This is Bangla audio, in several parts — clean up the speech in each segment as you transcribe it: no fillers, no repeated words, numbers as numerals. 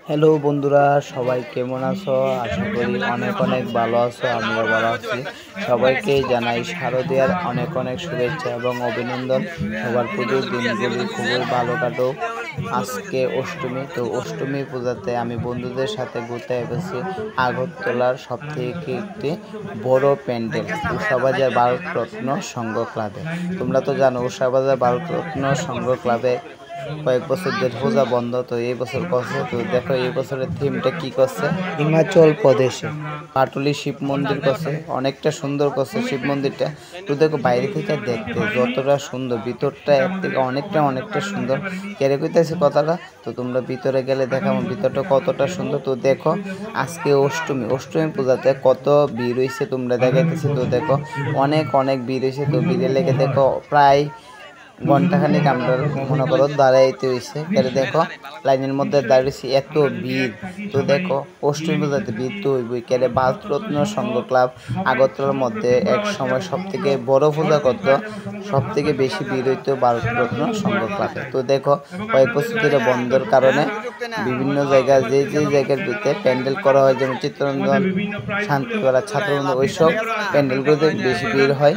হ্যালো বন্ধুরা, সবাই কেমন আছো? আশা করি অনেক অনেক ভালো আছো। আমিও ভালো আছি। সবাইকে জানাই শারদীয়ার অনেক অনেক শুভেচ্ছা এবং অভিনন্দন। সবার পুজোর দিনগুলি খুবই ভালো কাটুক। আজকে অষ্টমী, তো অষ্টমী পূজাতে আমি বন্ধুদের সাথে ঘুরতে এসেছি আগরতলার সবথেকে একটি বড় প্যান্ডেল উষাবাজার ভারতরত্ন সংঘ ক্লাবে। তোমরা তো জানো উষাবাজার ভারতরত্ন সংঘ ক্লাবে কয়েক বছর ধরে পূজা বন্ধ, তো এই বছর করছে। তো দেখো এই বছরের থিমটা কি করছে, হিমাচল প্রদেশে পাটুলি শিব মন্দির করছে। অনেকটা সুন্দর করছে শিব মন্দিরটা। তো দেখো বাইরে থেকে দেখতে যতটা সুন্দর, ভিতরটা এর থেকে অনেকটা সুন্দর। কেড়ে কইতেছে কথাটা, তো তোমরা ভিতরে গেলে দেখাবো ভিতরটা কতটা সুন্দর। তো দেখো আজকে অষ্টমী পূজাতে কত ভিড় হয়েছে তোমরা দেখাইতেছি। তো দেখো অনেক ভিড় হয়েছে। তো ভিড়ে লেগে দেখো প্রায় ঘন্টাখানিক আমরা মনে করো দাঁড়াইতে হয়েছে। কেন দেখো লাইনের মধ্যে দাঁড়িয়েছি, এত ভিড়। তো দেখো অষ্টমী পূজাতে ভিড় তো হইবই। কেন ভারতরত্ন সংঘ ক্লাব আগরতলার মধ্যে এক সময় সব থেকে বড় পূজা করত, সব থেকে বেশি ভিড় হইতো ভারতরত্ন সংঘ ক্লাবে। তো দেখো কয়েক বছর ধরে বন্ধের কারণে বিভিন্ন জায়গায় যে জায়গার ভিতরে প্যান্ডেল করা হয়, যেমন চিত্তরঞ্জন, শান্তিপাড়া, ছাত্রবন্ধু, ওইসব প্যান্ডেলগুলোতে বেশি ভিড় হয়।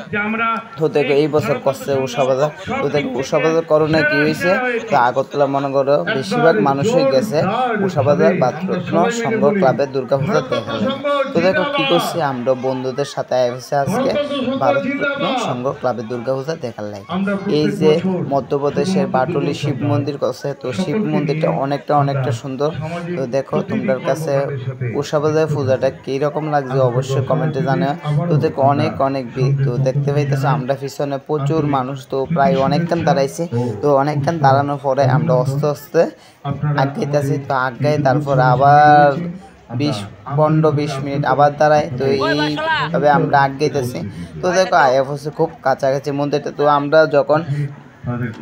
তো দেখো এই বছর করছে উষাবাজার। তো দেখো উষাবাজার করোনা কি হয়েছে, তো আগরতলা মনে করো বেশিরভাগ মানুষই গেছে উষাবাজার ভারতরত্ন সংঘ ক্লাবে দুর্গাপূজা দেখা লাগে। তো দেখো কি করছি, আমরা বন্ধুদের সাথে এসেছে আজকে ভারতরত্ন সংঘ ক্লাবে দুর্গাপূজা দেখার লাগে। এই যে মধ্যপ্রদেশের বাটুলি শিব মন্দির করছে, তো শিব মন্দিরটা অনেকটা সুন্দর। তো দেখো তোমার কাছে উষাবাজার পূজাটা কিরকম লাগছে অবশ্যই কমেন্টে জানাও। তো দেখো অনেক ভিড়। তো দেখতে পাইতেছো আমরা পিছনে প্রচুর মানুষ, তো প্রায় অনেকক্ষণ দাঁড়াইছে। তো অনেকক্ষণ দাঁড়ানোর পরে আমরা আস্তে আগাইতেছি। তো আগাই তারপর আবার 15-20 মিনিট আবার দাঁড়ায়। তো এইভাবে আমরা আগাইতেছি। তো দেখো আইএফ হচ্ছে খুব কাছাকাছি মন্দিরটা। তো আমরা যখন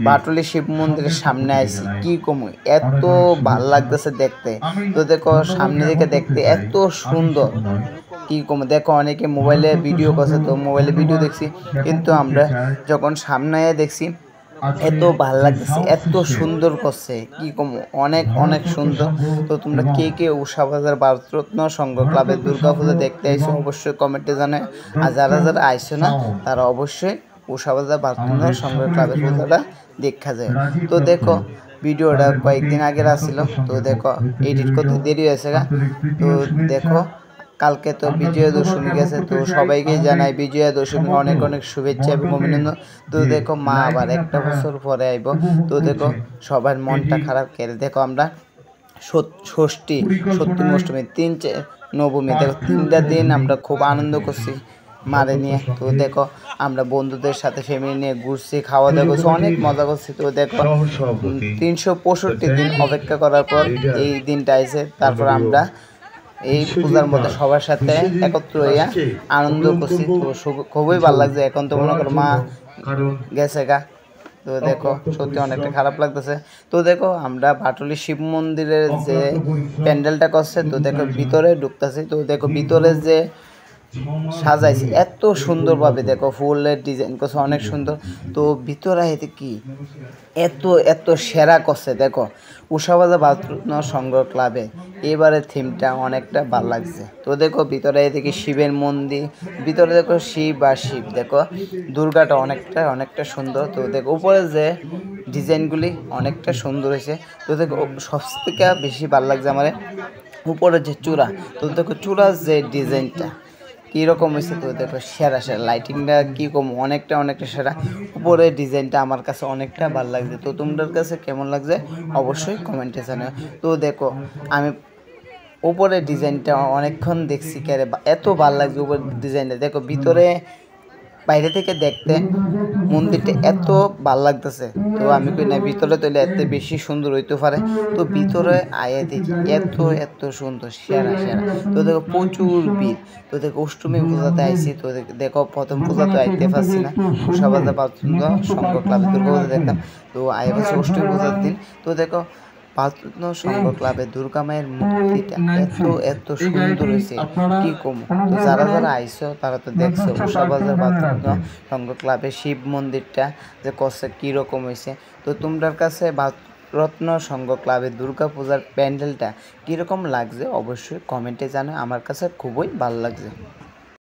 বাটুলি শিব মন্দিরের সামনে আইছি, কি কমু এত ভাল লাগতেছে দেখতে। তো দেখো সামনে দিকে দেখতে এত সুন্দর, কি কমু। দেখো অনেকে মোবাইলে ভিডিও করছে, তো মোবাইলে ভিডিও দেখছি, কিন্তু আমরা যখন সামনে দেখছি এত ভাল লাগতেছে, এত সুন্দর করছে, কি কমু অনেক সুন্দর। তো তোমরা কে উষাবাজার ভারতরত্ন সংঘ ক্লাবের দুর্গাপূজা দেখতে আইছো অবশ্যই কমেন্টে জানায়। আর যারা আইছো না তারা অবশ্যই উষাবাজার ভারতরত্ন সংঘ ক্লাবের পূজাটা দেখা যায়। তো দেখো ভিডিওটা কয়েকদিন আগের আসছিল, তো দেখো এডিট করতে দেরি হয়েছে গা। তো দেখো কালকে তো বিজয়া দশমী গেছে, তো সবাইকে জানাই বিজয়া দশমী অনেক শুভেচ্ছা এবং অভিনন্দন। তো দেখো মা আবার একটা বছর পরে আইব। তো দেখো সবার মনটা খারাপ করে। দেখো আমরা ষষ্ঠী, সপ্তমী, অষ্টমী, নবমী, দেখো 3টা দিন আমরা খুব আনন্দ করছি মারে নিয়ে। তো দেখো আমরা বন্ধুদের সাথে ফ্যামিলি নিয়ে ঘুরছি, খাওয়া দাওয়া করছি, অনেক মজা করছি। তো দেখো 365 দিন অপেক্ষা করার পর এই দিনটা আইছে। তারপর আমরা এই পূজার মধ্যে সবার সাথে একত্র হইয়া আনন্দ করছি। তো খুবই ভালো লাগছে। এখন তো মনে করো মা গেছে গা। তো দেখো সত্যি অনেকটা খারাপ লাগতেছে। তো দেখো আমরা বাটুলি শিব মন্দিরের যে প্যান্ডেলটা করছে, তো দেখো ভিতরে ঢুকতেছি। তো দেখো ভিতরে যে সাজাইছে এত সুন্দরভাবে, দেখো ফুলের ডিজাইন করছে অনেক সুন্দর। তো ভিতরে এতে কি এত সেরা করছে। দেখো উষাবাজার ভারতরত্ন সংঘ ক্লাবে এবারে থিমটা অনেকটা ভালো লাগছে। তো দেখো ভিতরে এদিকে শিবের মন্দির, ভিতরে দেখো শিব আর শিব, দেখো দুর্গাটা অনেকটা সুন্দর। তো দেখো উপরে যে ডিজাইনগুলি অনেকটা সুন্দর হয়েছে। তো দেখো সব থেকে বেশি ভালো লাগছে আমার উপরে যে চূড়া। তো দেখো চূড়ার যে ডিজাইনটা কীরকম হয়েছে। তো দেখো সেরা লাইটিংটা কী কম অনেকটা সেরা। উপরের ডিজাইনটা আমার কাছে অনেকটা ভালো লাগছে। তো তোমাদের কাছে কেমন লাগছে অবশ্যই কমেন্টে জানাও। তো দেখো আমি উপরের ডিজাইনটা অনেকক্ষণ দেখছি, কেরে এত ভালো লাগছে উপরের ডিজাইনটা। দেখো ভিতরে বাইরে থেকে দেখতে মন্দিরটা এত ভাল লাগতেছে। তো আমি কই না ভিতরে তৈলে এত বেশি সুন্দর হইতে পারে। তো ভিতরে আয়ে দেখি এত সুন্দর সেরা। তো দেখো প্রচুর ভিড়। তো দেখো অষ্টমী পূজাতে আইসি। তো দেখো প্রথম পূজা তো আইতে পারছি না, উষাবাজার ভারতরত্ন সংঘ ক্লাবে দুর্গাপূজা দেখতাম। তো আয় পাচ্ছি অষ্টমী পূজার দিন। তো দেখো ভারতরত্ন সংঘ ক্লাবে দুর্গা মায়ের মূর্তিটা এত সুন্দর হয়েছে, কি কম। তো যারা আইসো তারা তো দেখছো উষাবাজার ভারতরত্ন সংঘ ক্লাবে শিব মন্দিরটা যে করছে কীরকম হয়েছে। তো তোমরার কাছে রত্ন সংঘ ক্লাবের দুর্গাপূজার প্যান্ডেলটা কীরকম লাগছে অবশ্যই কমেন্টে জানাও। আমার কাছে খুবই ভালো লাগছে।